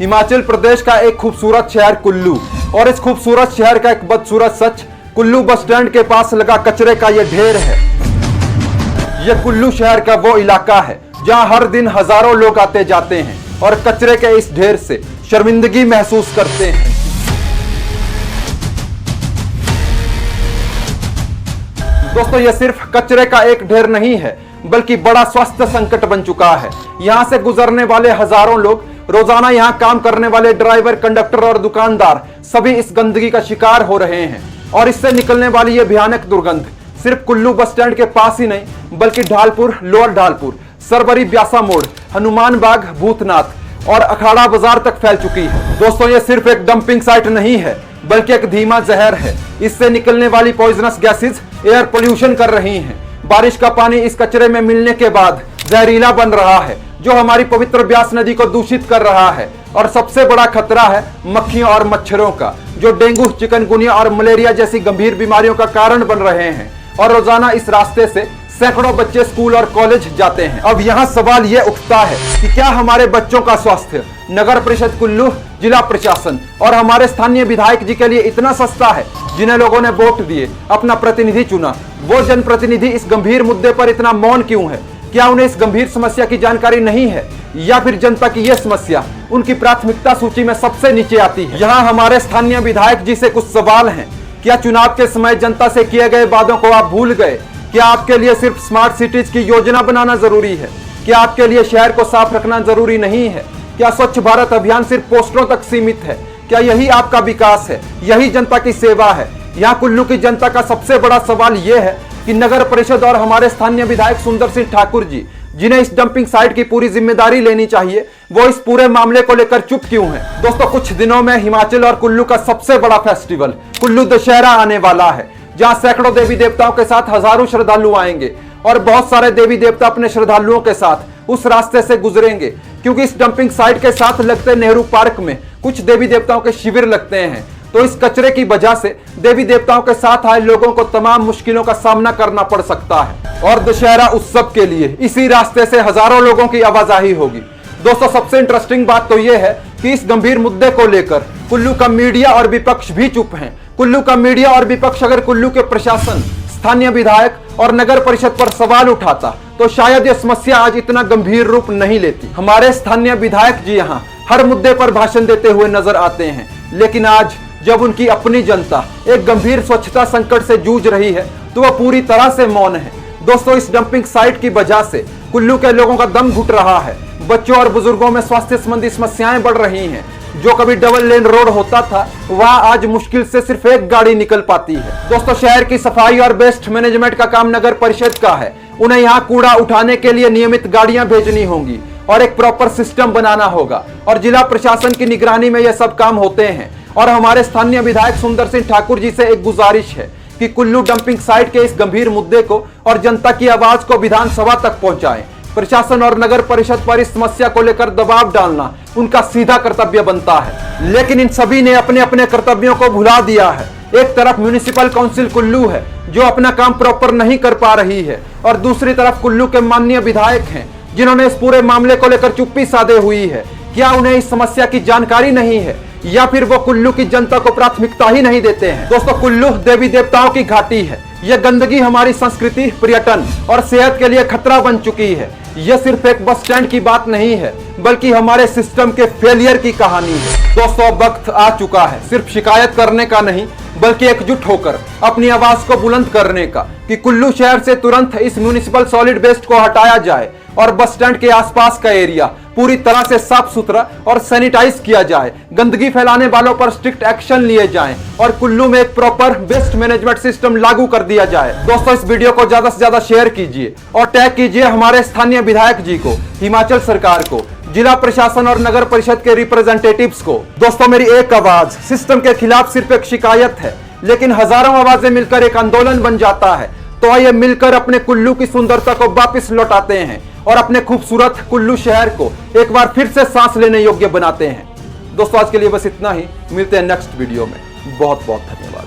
हिमाचल प्रदेश का एक खूबसूरत शहर कुल्लू, और इस खूबसूरत शहर का एक बदसूरत सच कुल्लू बस स्टैंड के पास लगा कचरे का यह ढेर है। यह कुल्लू शहर का वो इलाका है जहां हर दिन हजारों लोग आते जाते हैं और कचरे के इस ढेर से शर्मिंदगी महसूस करते हैं। दोस्तों, यह सिर्फ कचरे का एक ढेर नहीं है, बल्कि बड़ा स्वास्थ्य संकट बन चुका है। यहां से गुजरने वाले हजारों लोग, रोजाना यहां काम करने वाले ड्राइवर, कंडक्टर और दुकानदार सभी इस गंदगी का शिकार हो रहे हैं। और इससे निकलने वाली यह भयानक दुर्गंध सिर्फ कुल्लू बस स्टैंड के पास ही नहीं, बल्कि ढालपुर, लोअर ढालपुर, सरवरी, ब्यासा मोड़, हनुमान बाग, भूतनाथ और अखाड़ा बाजार तक फैल चुकी है। दोस्तों, यह सिर्फ एक डंपिंग साइट नहीं है, बल्कि एक धीमा जहर है। इससे निकलने वाली पॉइजनस गैसेज एयर पोल्यूशन कर रही हैं। बारिश का पानी इस कचरे में मिलने के बाद जहरीला बन रहा है, जो हमारी पवित्र ब्यास नदी को दूषित कर रहा है। और सबसे बड़ा खतरा है मक्खियों और मच्छरों का, जो डेंगू, चिकनगुनिया और मलेरिया जैसी गंभीर बीमारियों का कारण बन रहे हैं। और रोजाना इस रास्ते से सैकड़ों बच्चे स्कूल और कॉलेज जाते हैं। अब यहाँ सवाल ये उठता है कि क्या हमारे बच्चों का स्वास्थ्य नगर परिषद कुल्लू, जिला प्रशासन और हमारे स्थानीय विधायक जी के लिए इतना सस्ता है, जिन्हें लोगों ने वोट दिए, अपना प्रतिनिधि चुना, वो जनप्रतिनिधि इस गंभीर मुद्दे पर इतना मौन क्यों है? क्या उन्हें इस गंभीर समस्या की जानकारी नहीं है, या फिर जनता की यह समस्या उनकी प्राथमिकता सूची में सबसे नीचे आती है? यहाँ हमारे स्थानीय विधायक जी से कुछ सवाल हैं। क्या चुनाव के समय जनता से किए गए वादों को आप भूल गए? क्या आपके लिए सिर्फ स्मार्ट सिटीज की योजना बनाना जरूरी है? क्या आपके लिए शहर को साफ रखना जरूरी नहीं है? क्या स्वच्छ भारत अभियान सिर्फ पोस्टरों तक सीमित है? क्या यही आपका विकास है? यही जनता की सेवा है? यहाँ कुल्लू की जनता का सबसे बड़ा सवाल यह है कि नगर परिषद और हमारे स्थानीय विधायक सुंदर सिंह ठाकुर जी, जिन्हें इस डंपिंग साइट की पूरी जिम्मेदारी लेनी चाहिए, वो इस पूरे मामले को लेकर चुप क्यों हैं? दोस्तों, कुछ दिनों में हिमाचल और कुल्लू का सबसे बड़ा फेस्टिवल कुल्लू दशहरा आने वाला है, जहां सैकड़ों देवी देवताओं के साथ हजारों श्रद्धालु आएंगे। और बहुत सारे देवी देवता अपने श्रद्धालुओं के साथ उस रास्ते से गुजरेंगे, क्योंकि इस डंपिंग साइट के साथ लगते नेहरू पार्क में कुछ देवी देवताओं के शिविर लगते हैं। तो इस कचरे की वजह से देवी देवताओं के साथ आए लोगों को तमाम मुश्किलों का सामना करना पड़ सकता है। और दशहरा उत्सव के लिए इसी रास्ते से हजारों लोगों की आवाजाही होगी। दोस्तों, सबसे इंटरेस्टिंग बात तो यह है कि इस गंभीर मुद्दे को लेकर कुल्लू का मीडिया और विपक्ष भी चुप हैं। कुल्लू का मीडिया और विपक्ष अगर कुल्लू के प्रशासन, स्थानीय विधायक और नगर परिषद पर सवाल उठाता, तो शायद यह समस्या आज इतना गंभीर रूप नहीं लेती। हमारे स्थानीय विधायक जी यहाँ हर मुद्दे पर भाषण देते हुए नजर आते हैं, लेकिन आज जब उनकी अपनी जनता एक गंभीर स्वच्छता संकट से जूझ रही है, तो वह पूरी तरह से मौन है। दोस्तों, इस डंपिंग साइट की वजह से कुल्लू के लोगों का दम घुट रहा है। बच्चों और बुजुर्गों में स्वास्थ्य संबंधी समस्याएं बढ़ रही हैं। जो कभी डबल लेन रोड होता था, वहां आज मुश्किल से सिर्फ एक गाड़ी निकल पाती है। दोस्तों, शहर की सफाई और वेस्ट मैनेजमेंट का काम नगर परिषद का है। उन्हें यहाँ कूड़ा उठाने के लिए नियमित गाड़ियां भेजनी होंगी और एक प्रॉपर सिस्टम बनाना होगा। और जिला प्रशासन की निगरानी में यह सब काम होते हैं। और हमारे स्थानीय विधायक सुंदर सिंह ठाकुर जी से एक गुजारिश है कि कुल्लू डंपिंग साइट के इस गंभीर मुद्दे को और जनता की आवाज को विधानसभा तक पहुंचाएं। प्रशासन और नगर परिषद पर इस समस्या को लेकर दबाव डालना उनका सीधा कर्तव्य बनता है। लेकिन इन सभी ने अपने अपने कर्तव्यों को भुला दिया है। एक तरफ म्युनिसिपल काउंसिल कुल्लू है, जो अपना काम प्रॉपर नहीं कर पा रही है, और दूसरी तरफ कुल्लू के माननीय विधायक हैं, जिन्होंने इस पूरे मामले को लेकर चुप्पी साधे हुई है। क्या उन्हें इस समस्या की जानकारी नहीं है, या फिर वो कुल्लू की जनता को प्राथमिकता ही नहीं देते हैं? दोस्तों, कुल्लू देवी देवताओं की घाटी है। यह गंदगी हमारी संस्कृति, पर्यटन और सेहत के लिए खतरा बन चुकी है। यह सिर्फ एक बस स्टैंड की बात नहीं है, बल्कि हमारे सिस्टम के फेलियर की कहानी है। दोस्तों, वक्त आ चुका है सिर्फ शिकायत करने का नहीं, बल्कि एकजुट होकर अपनी आवाज को बुलंद करने का, कि कुल्लू शहर से तुरंत इस म्युनिसिपल सॉलिड वेस्ट को हटाया जाए और बस स्टैंड के आसपास का एरिया पूरी तरह से साफ सुथरा और सैनिटाइज किया जाए। गंदगी फैलाने वालों पर स्ट्रिक्ट एक्शन लिए जाएं और कुल्लू में एक प्रॉपर वेस्ट मैनेजमेंट सिस्टम लागू कर दिया जाए। दोस्तों, इस वीडियो को ज्यादा से ज्यादा शेयर कीजिए और टैग कीजिए हमारे स्थानीय विधायक जी को, हिमाचल सरकार को, जिला प्रशासन और नगर परिषद के रिप्रेजेंटेटिव्स को। दोस्तों, मेरी एक आवाज सिस्टम के खिलाफ सिर्फ एक शिकायत है, लेकिन हजारों आवाजें मिलकर एक आंदोलन बन जाता है। तो आइए मिलकर अपने कुल्लू की सुंदरता को वापस लौटाते हैं और अपने खूबसूरत कुल्लू शहर को एक बार फिर से सांस लेने योग्य बनाते हैं। दोस्तों, आज के लिए बस इतना ही। मिलते हैं नेक्स्ट वीडियो में। बहुत बहुत धन्यवाद।